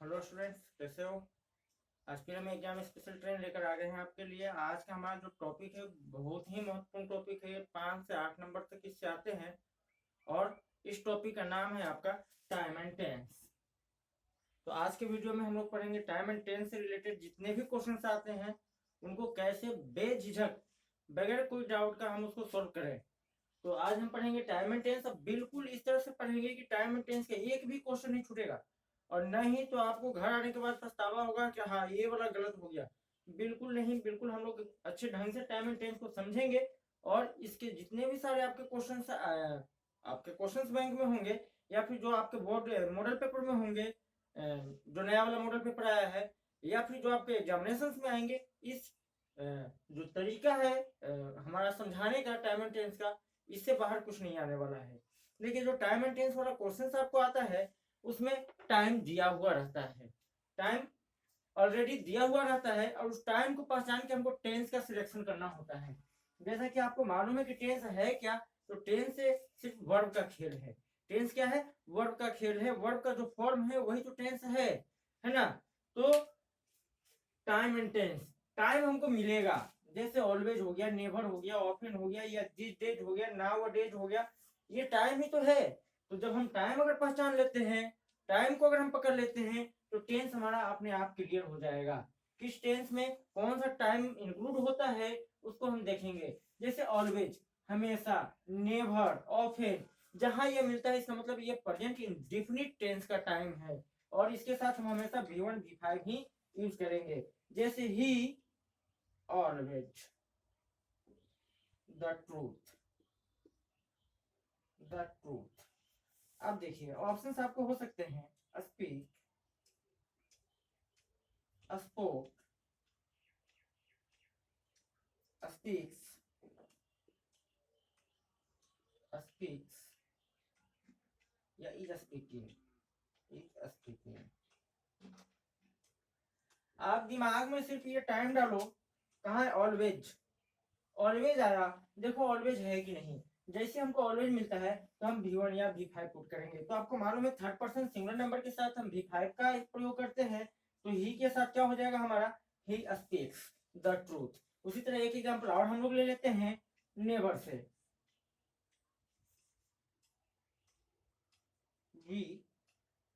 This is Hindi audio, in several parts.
हेलो स्टूडेंट्स, कैसे हो। आज फिर हम एग्जाम स्पेशल ट्रेन लेकर आ गए हैं आपके लिए। आज का हमारा जो टॉपिक है बहुत ही महत्वपूर्ण टॉपिक है। 5 से 8 नंबर तक इससे आते हैं और इस टॉपिक का नाम है आपका टाइम एंड टेंस। तो आज के वीडियो में हम लोग पढ़ेंगे टाइम एंड टेंस से रिलेटेड जितने भी क्वेश्चन आते हैं उनको कैसे बेझिझक बगैर कोई डाउट का हम उसको सोल्व करें। तो आज हम पढ़ेंगे टाइम एंड टेंस। अब बिल्कुल इस तरह से पढ़ेंगे कि टाइम एंड टेंस का एक भी क्वेश्चन नहीं छूटेगा और नहीं तो आपको घर आने के बाद पछतावा होगा कि हाँ ये वाला गलत हो गया। बिल्कुल नहीं, बिल्कुल हम लोग अच्छे ढंग से टाइम एंड टेंस को समझेंगे और इसके जितने भी सारे आपके क्वेश्चंस बैंक में होंगे या फिर जो आपके बोर्ड मॉडल पेपर में होंगे, जो नया वाला मॉडल पेपर आया है, या फिर जो आपके एग्जामिनेशन में आएंगे, इस जो तरीका है हमारा समझाने का टाइम एंड टेंस का, इससे बाहर कुछ नहीं आने वाला है। देखिए, जो टाइम एंड टेंस वाला क्वेश्चन आपको आता है उसमें टाइम दिया हुआ रहता है, टाइम ऑलरेडी दिया हुआ रहता है और उस टाइम को पहचान के हमको टेंस का सिलेक्शन करना होता है। जैसा कि आपको मालूम है कि टेंस है क्या, तो टेंस से सिर्फ वर्ब का खेल है। टेंस क्या है? वर्ब का खेल है। वर्ब का जो फॉर्म है वही तो टेंस है ना। तो टाइम एंड टेंस, टाइम हमको मिलेगा जैसे ऑलवेज हो गया, नेवर हो गया, ऑफन हो गया, या दिस डेज हो गया, नाउ डेज हो गया, ये टाइम ही तो है। तो जब हम टाइम अगर पहचान लेते हैं, टाइम को अगर हम पकड़ लेते हैं तो टेंस हमारा अपने आप क्लियर हो जाएगा। किस टेंस में कौन सा टाइम इंक्लूड होता है उसको हम देखेंगे। जैसे ऑलवेज, हमेशा, नेवर, ऑफन, जहां ये मिलता है इसका मतलब ये प्रेजेंट इंडेफिनिट टेंस का टाइम है और इसके साथ हम हमेशा V1 V5 ही यूज करेंगे। जैसे ही always, the truth, the truth. अब देखिए ऑप्शंस आपको हो सकते हैं स्पीक, स्पोक, स्पीक्स, स्पीक्स या इज स्पीकिंग, इज स्पीकिंग। आप दिमाग में सिर्फ ये टाइम डालो, कहाँ है ऑलवेज, ऑलवेज आया, देखो ऑलवेज है कि नहीं। जैसे हमको ऑलवेज मिलता है तो हम V1 या V5 पुट करेंगे। तो आपको मालूम है थर्ड पर्सन सिंगुलर नंबर के साथ हम V5 का प्रयोग करते हैं, तो ही के साथ क्या हो जाएगा हमारा, ही स्पीक्स द ट्रूथ। उसी तरह एक एग्जांपल और हम लोग ले लेते हैं नेवर से। We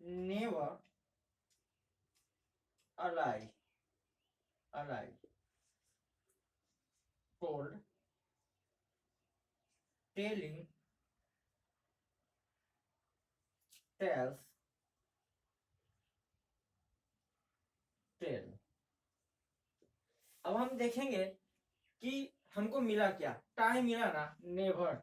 never ally, ally, told, telling, tells, tell. अब हम देखेंगे कि हमको मिला क्या, टाइम मिला ना, नेवर।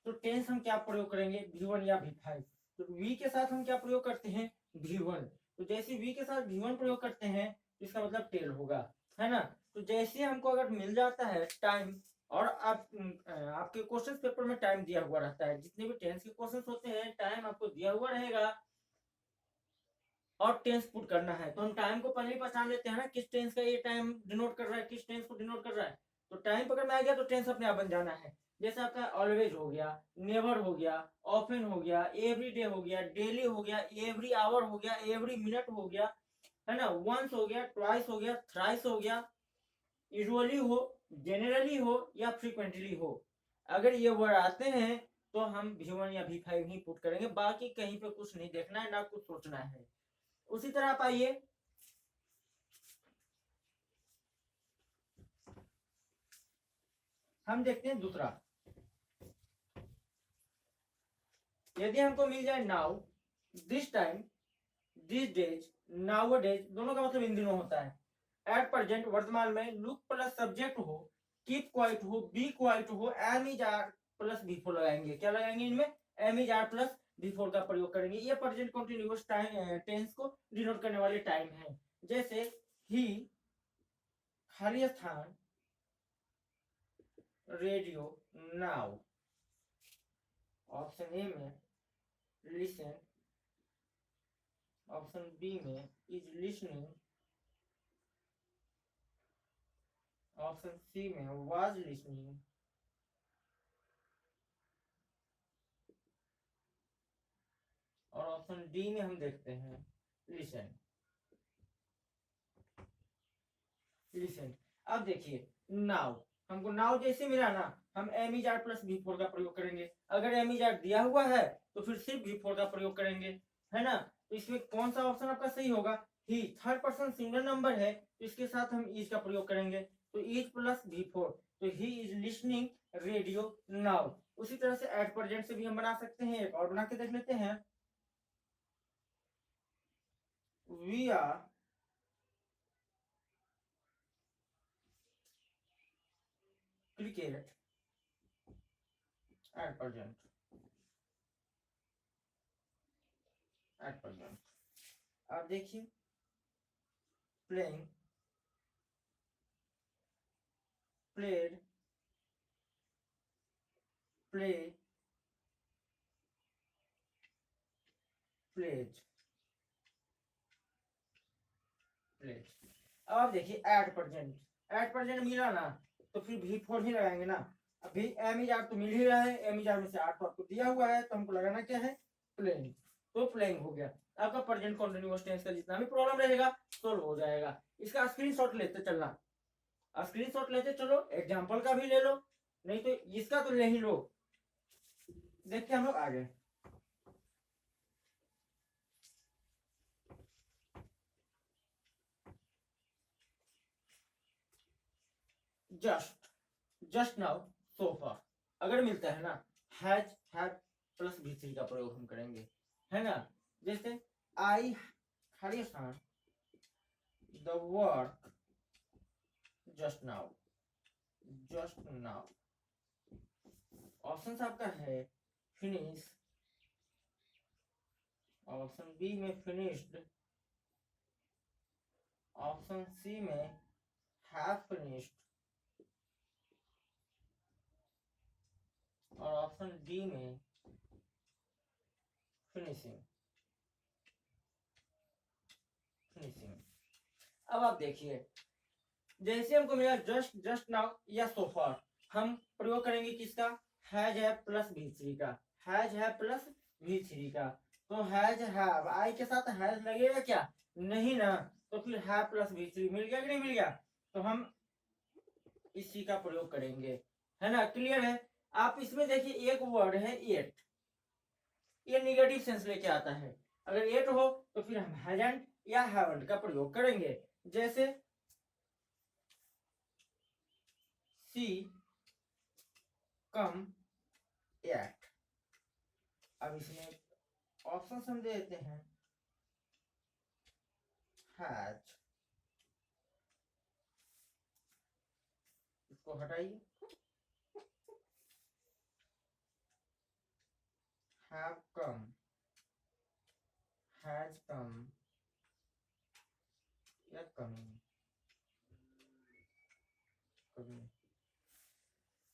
तो टेंस हम क्या प्रयोग करेंगे, V1 या V5। तो V के साथ हम क्या प्रयोग करते हैं, V1। तो जैसे V के साथ V1 प्रयोग करते हैं तो इसका मतलब टेल होगा, है ना। तो जैसे हमको अगर मिल जाता है टाइम, और आपके क्वेश्चन पेपर में टाइम दिया हुआ रहता है, जितने भी टेंस के क्वेश्चन होते हैं टाइम आपको दिया हुआ रहेगा और टेंस पुट करना है, तो हम टाइम को पहले ही पहचान लेते हैं ना, किस टेंस का ये टाइम डिनोट कर रहा है, किस टेंस को डिनोट कर रहा है। तो टाइम पकड़ में आ गया तो टेंस अपने आप बन जाना है। जैसे आपका ऑलवेज हो गया, नेवर हो गया, ऑफन हो गया, एवरी डे हो गया, डेली हो गया, एवरी आवर हो गया, एवरी मिनट हो गया, है ना, वंस हो गया, ट्वाइस हो गया, थ्राइस हो गया, यूजुअली हो, जनरली हो या फ्रीक्वेंटली हो। अगर ये वर्ड आते हैं तो हम V1 या V5 ही पुट करेंगे, बाकी कहीं पे कुछ नहीं देखना है, ना कुछ सोचना है। उसी तरह आप आइए, हम देखते हैं दूसरा। यदि हमको मिल जाए now, this time, this days, now days, दोनों का मतलब इन दिनों होता है। एट प्रेजेंट, वर्तमान में, लुक प्लस सब्जेक्ट हो, कीप क्वाइट हो, बी क्वाइट हो, am is are plus before लगाएंगे। क्या लगाएंगे इनमें, am is are plus before का प्रयोग करेंगे। ये प्रेजेंट कंटिन्यूअस टाइम टेंस को डिनोट करने वाले टाइम है। जैसे ही, खाली स्थान, रेडियो, नाउ। ऑप्शन ए में लिसन, ऑप्शन बी में इज लिसनिंग, ऑप्शन सी में वाज लिसनिंग, और ऑप्शन डी में हम देखते हैं लिसन। लिसन। अब देखिए नाउ, हमको नाउ जैसे मिला ना, हम am is are plus V four का प्रयोग करेंगे। अगर एम इज आर दिया हुआ है तो फिर सिर्फ बी फोर का प्रयोग करेंगे, है ना। तो इसमें कौन सा ऑप्शन आपका सही होगा? ही, थर्ड पर्सन सिंगल नंबर है तो इसके साथ हम इज का प्रयोग करेंगे, तो इज प्लस बी फोर, तो he is listening radio now. उसी तरह से एट प्रेजेंट से भी हम बना सकते हैं, एक और बना के देख लेते हैं। We are cricket at present, at present. अब देखिए playing, played, play, plays, plays. अब आप देखिए एट प्रेजेंट, एट प्रेजेंट मिला ना तो फिर भी फोर ही लगाएंगे ना। अभी एम इज आर तो मिल ही रहा है, एम इज आर में से आर तो आपको दिया हुआ है, तो हमको लगाना क्या है? प्लेइंग। तो प्लेइंग हो गया आपका प्रेजेंट कंटिन्यूअस टेंस का जितना भी प्रॉब्लम रहेगा सोल्व हो जाएगा। इसका स्क्रीनशॉट लेते चलना, स्क्रीनशॉट लेते चलो, एग्जांपल का भी ले लो, नहीं तो इसका तो ले ही लो। देखते हम लोग आगे। जस्ट, जस्ट नाउ, सो फार। अगर मिलता है ना हैज, हैड प्लस भी थ्री का प्रयोग हम करेंगे, है ना। जैसे आई खाली स्थान the work just now, just now. Option आपका है फिनिश, ऑप्शन बी में फिनिश्ड, ऑप्शन सी में हैव फिनिश्ड, और ऑप्शन डी में फिनिशिंग, फिनिशिंग। अब आप देखिए जैसे हमको मिला जस्ट, जस्ट नाउ या सो फार, हम प्रयोग करेंगे किसका? हैज है प्लस भी थ्री का, हैज है प्लस भी थ्री का। तो हैज हैव, आई के साथ हैज लगेगा क्या? नहीं ना। तो फिर हैव प्लस भी थ्री मिल गया कि नहीं मिल गया? तो हम इसी का प्रयोग करेंगे, है ना। क्लियर है? आप इसमें देखिए एक वर्ड है एट, ये निगेटिव सेंस लेके आता है। अगर एट हो तो फिर हम हैजंट या हैवंट का प्रयोग करेंगे। जैसे सी कम एट। अब इसमें ऑप्शन हम दे देते हैं, हैज, इसको हटाइए, हैव कम, हैज कम या कमिंग, कमिंग।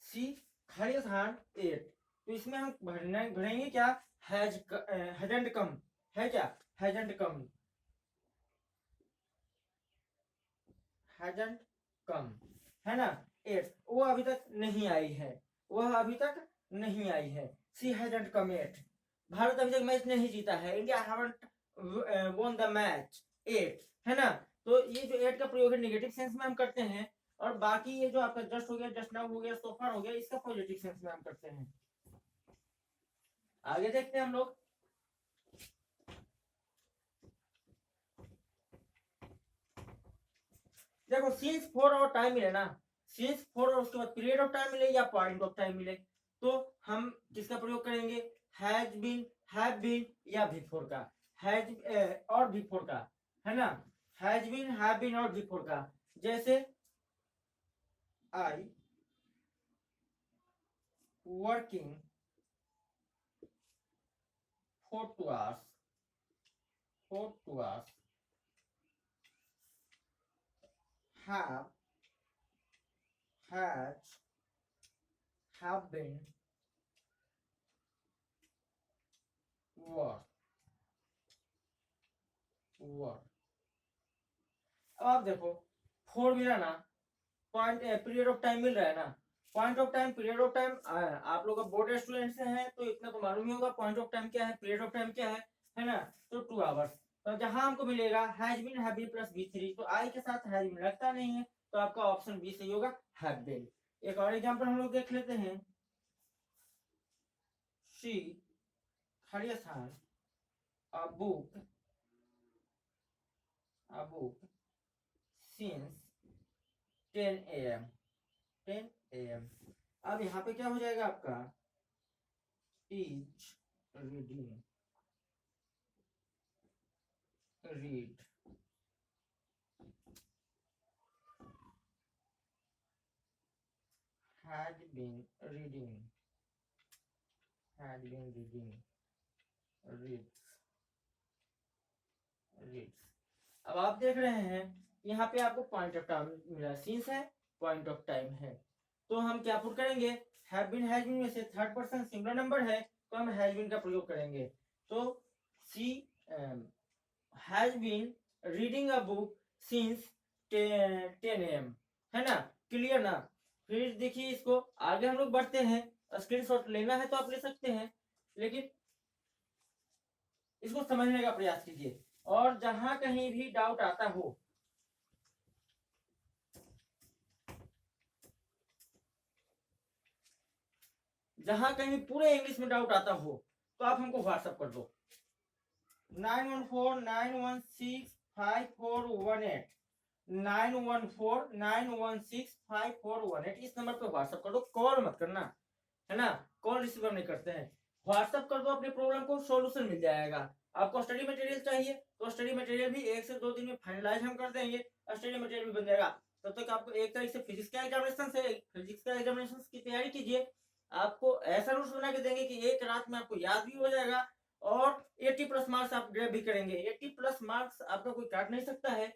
सी खाली स्थान एट, तो इसमें हम भरेंगे क्या? हैजंट कम, है क्या? हैजंट कम, हैजंट कम, है ना। एट वो अभी तक नहीं आई है, वह अभी तक नहीं आई है। सी हैजंट कम एट, भारत अभी तक मैच नहीं जीता है, India haven't won the match at, है ना। तो ये जो एट का प्रयोग है नेगेटिव सेंस में हम करते हैं, और बाकी ये जो आपका जस्ट हो गया, जस्ट नाउ हो गया, सो फार हो गया, इसका पॉजिटिव सेंस में हम करते हैं। आगे देखते हैं हम लोग। देखो सिंस फॉर और टाइम मिले ना, सिंस फॉर और उसके बाद पीरियड ऑफ टाइम मिले या पॉइंट ऑफ टाइम मिले, तो हम किसका प्रयोग करेंगे? हैज बीन, हैव बीन या बिफोर का, हैज और बिफोर का, है ना। हैज बीन, हैव बीन और बिफोर का। जैसे I working for 2 hours, for 2 hours, have, has, have been, were, were। अब आप देखो फोर मिला ना, पॉइंट पीरियड ऑफ टाइम मिल रहा है ना, point of time, period of time. आप लोग बोर्ड स्टूडेंट से हैं तो इतना तो मालूम ही होगा पॉइंट ऑफ टाइम क्या है, पीरियड ऑफ टाइम क्या है ना। तो 2 आवर्स, तो जहां हमको मिलेगा has been, have been plus V three, तो आई के साथ हैज बीन लगता नहीं है, तो आपका ऑप्शन बी सही होगा, हैव बीन। एक और एग्जांपल हम लोग देख लेते हैं। शी खड़िया स्थान a book since 10 a.m. 10 a.m. अब यहाँ पे क्या हो जाएगा आपका, is reading, read, had been reading, reads, अब आप देख रहे हैं यहाँ पे आपको पॉइंट ऑफ टाइम मिला, सीन्स है, पॉइंट ऑफ टाइम है, तो हम क्या पुट करेंगे, हैव बीन हैज बीन में से थर्ड पर्सन सिंगुलर नंबर है तो हम हैज बीन का प्रयोग करेंगे। तो she has been reading a book since 10 AM, है ना, क्लियर ना। फिर देखिए इसको आगे हम लोग बढ़ते हैं, स्क्रीनशॉट लेना है तो आप ले सकते हैं, लेकिन इसको समझने का प्रयास कीजिए। और जहां कहीं भी डाउट आता हो, जहां कहीं पूरे इंग्लिश में डाउट आता हो तो आप हमको व्हाट्सएप कर दो 9149165418, 9149165418, इस नंबर पे व्हाट्सएप कर दो, कॉल मत करना, है ना, कॉल रिसीव हम नहीं करते हैं। व्हाट्सएप कर दो, अपने प्रॉब्लम को सॉल्यूशन मिल जाएगा। आपको स्टडी मटेरियल चाहिए तो स्टडी मटेरियल भी 1 से 2 दिन में फाइनलाइज हम कर देंगे, स्टडी मटेरियल भी बन जाएगा। तब तक आपको एक तारीख से फिजिक्स का एग्जामिनेशन की तैयारी कीजिए। आपको ऐसा नोट्स बना के देंगे कि एक रात में आपको याद भी हो जाएगा और 80+ मार्क्स आप ग्रैब भी करेंगे। 80+ मार्क्स आपका कोई काट नहीं सकता है।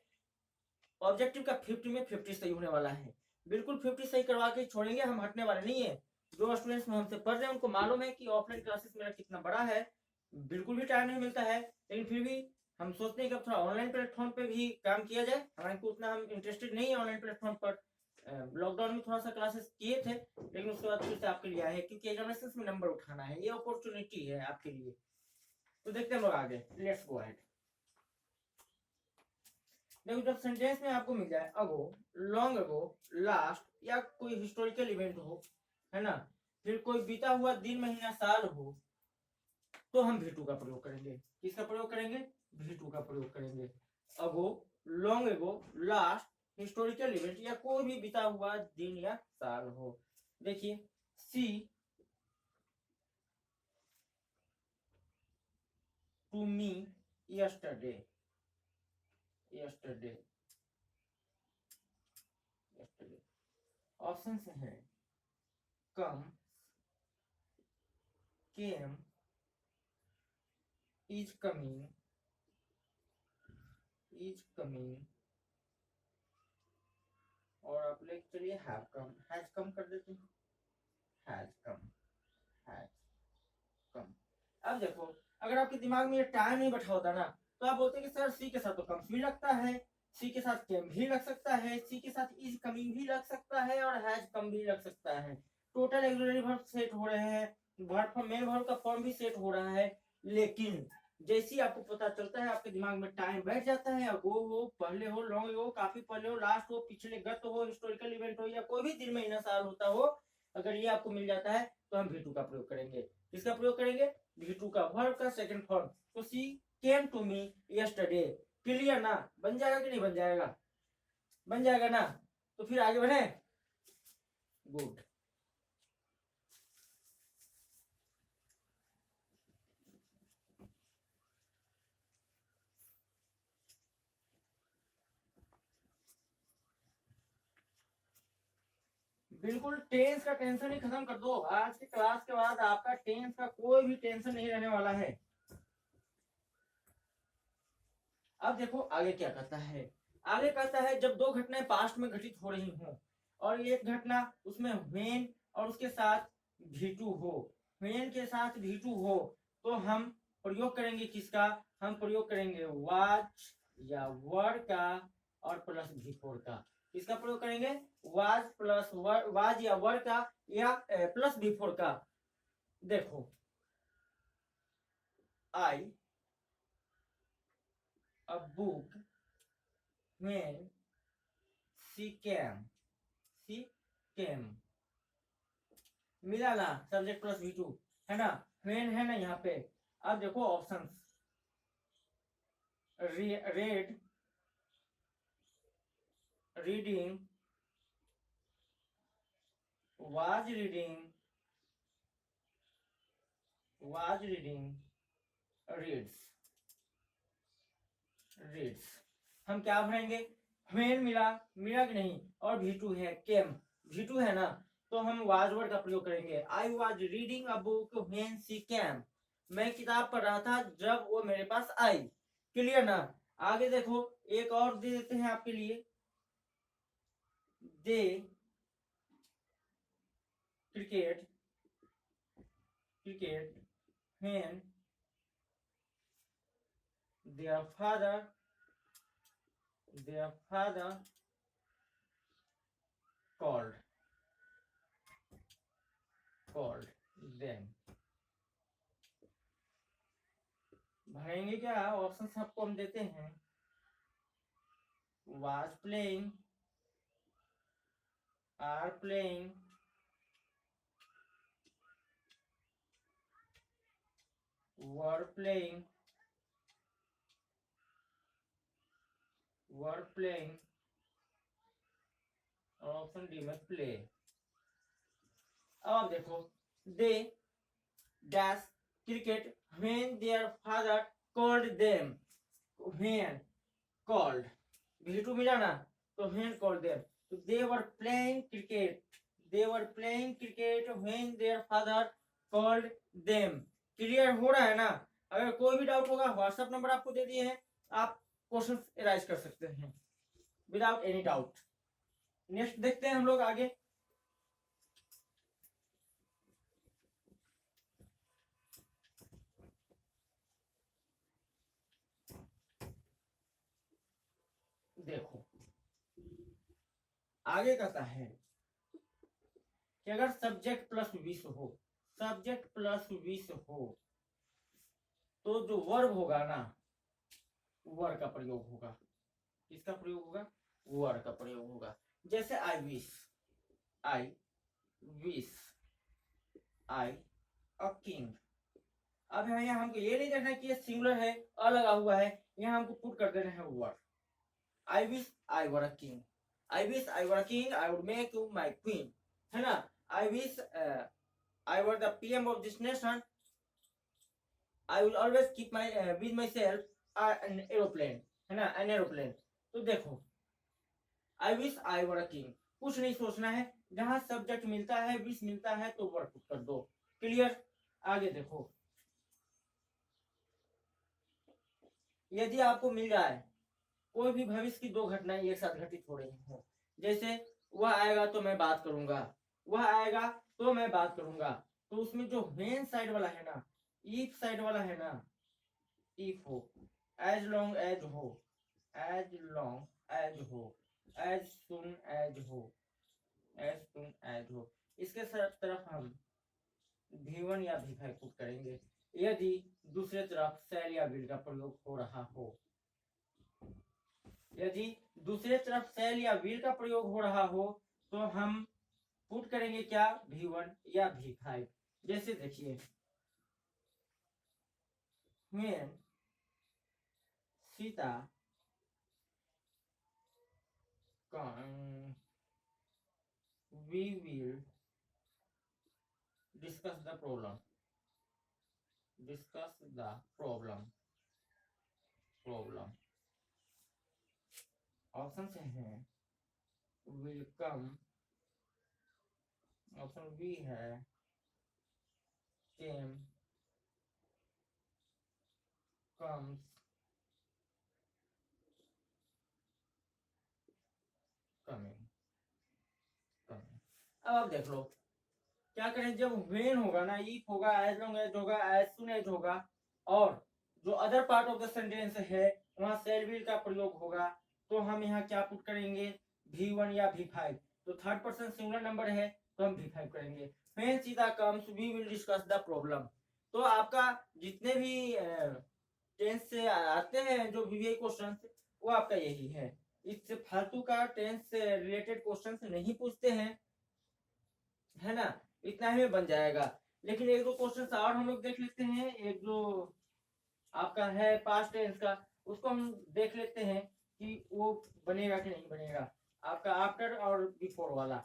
ऑब्जेक्टिव का 50 में 50 सही होने वाला है, बिल्कुल 50 सही करवा के छोड़ेंगे, हम हटने वाले नहीं है। जो स्टूडेंट्स में हमसे पढ़ रहे हैं उनको मालूम है कि ऑफलाइन क्लासेस मेरा कितना बड़ा है, बिल्कुल भी टाइम नहीं मिलता है, लेकिन फिर भी हम सोचते हैं कि अब थोड़ा ऑनलाइन प्लेटफॉर्म पे भी काम किया जाए। हालांकि उतना हम इंटरेस्टेड नहीं है ऑनलाइन प्लेटफॉर्म पर, लॉकडाउन में थोड़ा सा क्लासेस किए थे, लेकिन उसके बाद फिर से आपके लिए आए हैं क्योंकि एग्जामिनेशन में नंबर उठाना है, ये अपॉर्चुनिटी है आपके लिए। तो देखते हैं लोग आगे, लेट्स गो अहेड। देखो जब सेंटेंस में आपको मिल जाए अगो, लॉन्ग अगो, लास्ट या कोई हिस्टोरिकल इवेंट हो, है ना, फिर कोई बीता हुआ दिन महीना साल हो, तो हम V2 का प्रयोग करेंगे। किसका प्रयोग करेंगे, V2 का प्रयोग करेंगे। Ago, long ago, last, historical event या कोई भी बीता हुआ दिन या साल हो। देखिए she to me yesterday, yesterday, yesterday. Option है come, came, is coming, is coming, और आप लेके चलिए हैव कम, हैज कम कर देते हैं, हैज कम, हैज कम। अब देखो अगर आपके दिमाग में ये टाइम नहीं बैठा होता ना तो आप बोलते कि सर सी के साथ तो कम भी लगता है, सी के साथ केम भी लग सकता है, सी के साथ इज कमिंग भी लग सकता है और हैज कम भी लग सकता है। टोटल ऑक्सिलरी वर्ब सेट हो रहे हैं, वर्ब फॉर्म मेन वर्ब का फॉर्म भी सेट हो रहा है, लेकिन जैसे आपको पता चलता है आपके दिमाग में टाइम बैठ जाता है, गो हो, पहले हो, लॉन्ग हो, काफी पहले हो, लास्ट हो, पिछले गत हो, हिस्टोरिकल इवेंट हो या कोई भी दिन महीना साल होता हो, अगर ये आपको मिल जाता है तो हम V2 का प्रयोग करेंगे। किसका प्रयोग करेंगे, V2 का, वर्ब का सेकंड फॉर्म। तो she came to me yesterday, clear ना, बन जाएगा कि नहीं बन जाएगा, बन जाएगा ना। तो फिर आगे बढ़े, गुड। बिल्कुल टेंस का टेंशन ही खत्म कर दो, आज की क्लास के बाद आपका टेंस का कोई भी टेंशन नहीं रहने वाला है। अब देखो आगे क्या कहता है, आगे कहता है जब दो घटनाएं पास्ट में घटित हो रही हों और एक घटना उसमें व्हेन और उसके साथ V2 हो, व्हेन के साथ V2 हो, तो हम प्रयोग करेंगे किसका, हम प्रयोग करेंगे वाज या वर का और प्लस V4 का। किसका प्रयोग करेंगे, वाज प्लस वर, वाज या वर का या प्लस V4 का। देखो I a book when she came, she came मिला ना, सब्जेक्ट प्लस V2 है ना, व्हेन है ना यहाँ पे। अब देखो options, red, reading, was reading, reads, हम क्या भरेंगे, व्हेन मिला, मिला कि नहीं, और V2 है, केम V2 है ना, तो हम वाज वर्ड का प्रयोग करेंगे। I was reading a book when she came, मैं किताब पढ़ रहा था जब वो मेरे पास आई। क्लियर ना। आगे देखो एक और दे देते हैं आपके लिए, they cricket when their father called them। भरेंगे क्या, ऑप्शन सबको हम देते हैं, was playing, are playing, were playing, और ऑप्शन डी में प्ले। अब आप देखो, they dash cricket when their father called them, when called V2 मिला ना, तो व्हेन कॉल्ड देम, तो they were playing cricket when their father called them. Clear हो रहा है ना। अगर कोई भी डाउट होगा, व्हाट्सएप नंबर आपको दे दिए हैं, आप क्वेश्चन राइज कर सकते हैं विदाउट एनी डाउट। नेक्स्ट देखते हैं हम लोग आगे। देखो आगे कहता है कि अगर सब्जेक्ट प्लस विस हो, तो जो वर्ब होगा ना, वर्ब का प्रयोग होगा। किसका प्रयोग होगा, वर्ब का प्रयोग होगा। जैसे आई विश अ किंग। अब यहाँ हमको ये नहीं देखना कि ये सिंगुलर है, अ लगा हुआ है, यहाँ हमको पुट कर देना है verb. I wish I were a king, I would make you my queen, है ना। I wish I were the PM of this nation, I will always keep my with my self an aeroplane, है ना, एन एरोप्लेन। तो देखो I wish I were a king, कुछ नहीं सोचना है, जहां सब्जेक्ट मिलता है, विश मिलता है, तो वर्ब पुट कर दो। क्लियर। आगे देखो, यदि आपको मिल रहा है कोई भी भविष्य की दो घटनाएं एक साथ घटित हो रही हो, जैसे वह आएगा तो मैं बात करूंगा, वह आएगा तो मैं बात करूंगा, तो उसमें जो व्हेन साइड वाला है ना, इफ साइड वाला है ना, इफ हो, एज लॉन्ग एज हो, एज सुन एज हो, इसके तरफ हम V1 या V5 पुट करेंगे। यदि दूसरे तरफ सेल या विल का प्रयोग हो रहा हो, यदि दूसरे तरफ सेल या विल का प्रयोग हो रहा हो, तो हम पुट करेंगे क्या, V1 या V5। जैसे देखिए, when Sita we will discuss the problem, option से हैं, will come, ऑप्शन बी है came, comes, coming। अब आप देख लो क्या करें, जब व्हेन होगा ना, इफ होगा, एज लॉन्ग एज होगा, एज सुन एज होगा, और जो other part of the sentence है वहां सेल विल का प्रयोग होगा, तो हम यहाँ क्या पुट करेंगे, V1 या V5। तो थर्ड पर्सन सिंगुलर नंबर है तो हम V5 करेंगे। When Sita comes we will discuss the problem. तो आपका जितने भी टेंस से आते हैं जो VVI क्वेश्चन, वो आपका यही है। इससे फालतू का टेंस से रिलेटेड क्वेश्चन नहीं पूछते हैं, है ना। इतना ही में बन जाएगा। लेकिन एक दो क्वेश्चन और हम लोग देख लेते हैं। एक जो आपका है पास्ट टेंस का, उसको हम देख लेते हैं कि वो बनेगा कि नहीं बनेगा। आपका आफ्टर और बिफोर वाला,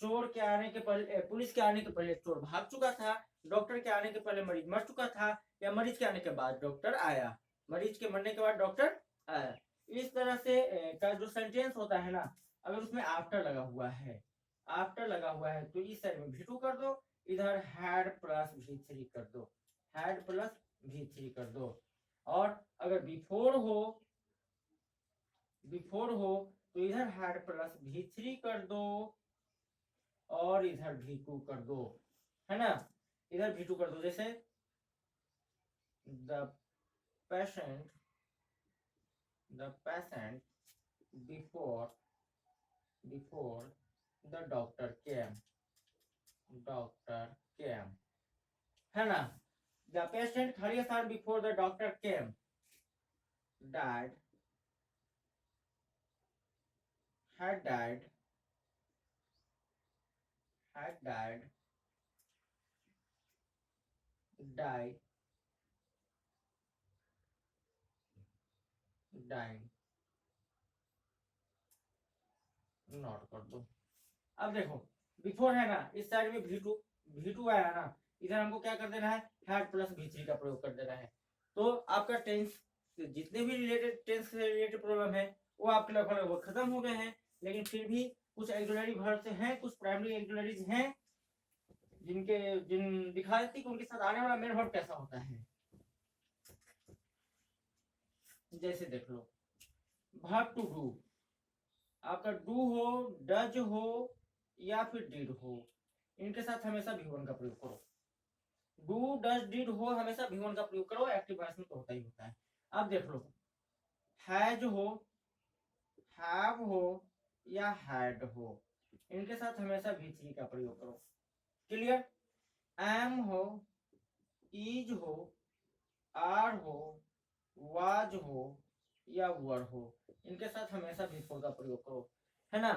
चोर के आने के पहले, पुलिस के आने के पहले चोर भाग चुका था, डॉक्टर के आने के पहले मरीज मर चुका था, या मरीज के आने के बाद डॉक्टर आया, मरीज के मरने के बाद डॉक्टर आया। इस तरह से का जो सेंटेंस होता है ना, अगर उसमें आफ्टर लगा हुआ है, आफ्टर लगा हुआ है, तो इस साइड में V2 कर दो, इधर हैड प्लस V3 कर दो, हैड प्लस V3 कर दो। और अगर बिफोर हो तो इधर हैड प्लस V3 कर दो और इधर V2 कर दो, है ना। इधर V2 कर दो, जैसे the patient before the doctor केम, है ना। द पेशेंट खड़ी स्थान before the doctor came died, had died died dying, not कर दो। अब देखो बिफोर है ना, इस साइड में V2 आया ना, इधर हमको क्या कर देना है, हैड प्लस V3 का प्रयोग कर देना है। तो आपका टेंस, जितने भी रिलेटेड टेंस से रिलेटेड प्रॉब्लम है वो आपके लगभग खत्म हो गए हैं। लेकिन फिर भी कुछ एक्सिलरी वर्ब से हैं, कुछ प्राइमरी एक्सिलरीज हैं जिन दिखा देती कि उनके साथ आने वाला मेन वर्ब कैसा होता है। जैसे देख लो, वर्ब टू डू, आपका डू हो, डज हो या फिर डिड हो, इनके साथ हमेशा V1 का प्रयोग करो। डू डज डिड हो, हमेशा V1 का प्रयोग करो, एक्टिव वॉइस में तो होता ही होता है। अब देख लो, हैज हो, हैव हो या हैड हो, इनके साथ हमेशा V3 का प्रयोग करो। क्लियर। एम हो, इज हो, आर हो, वाज हो या वर हो, इनके साथ हमेशा V4 का प्रयोग करो, है ना।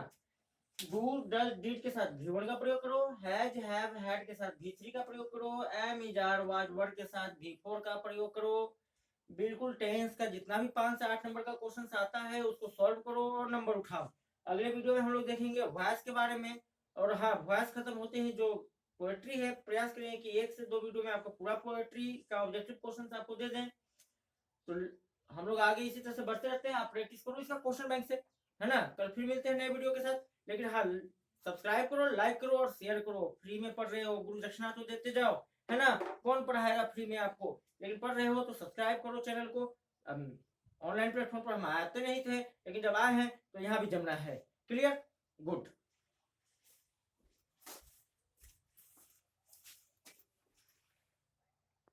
डू डज डिड के साथ V1 का प्रयोग करो, हैज हैव हैड के साथ V3 का प्रयोग करो, am is are was were के साथ V4 का प्रयोग करो। बिल्कुल टेंस का जितना भी 5 से 8 नंबर का क्वेश्चन आता है उसको सॉल्व करो और नंबर उठाओ। अगले वीडियो में हम लोग देखेंगे वॉइस के बारे में। और हाँ, वॉइस खत्म होते ही जो पोएट्री है, प्रयास करेंगे कि 1 से 2 वीडियो में आपको पूरा पोएट्री का ऑब्जेक्टिव क्वेश्चन आपको दे दें। तो हम लोग आगे इसी तरह से बढ़ते रहते हैं, आप प्रैक्टिस करो इसका क्वेश्चन बैंक से, है ना। कल फिर मिलते हैं नए वीडियो के साथ। लेकिन हाँ, सब्सक्राइब करो, लाइक करो और शेयर करो। फ्री में पढ़ रहे हो, गुरु दक्षिणा तो देते जाओ, है ना। कौन पढ़ाएगा फ्री में आपको, लेकिन पढ़ रहे हो तो सब्सक्राइब करो चैनल को। ऑनलाइन प्लेटफॉर्म पर हम आते नहीं थे, लेकिन जब आए हैं तो यहाँ भी जमना है। Clear, good.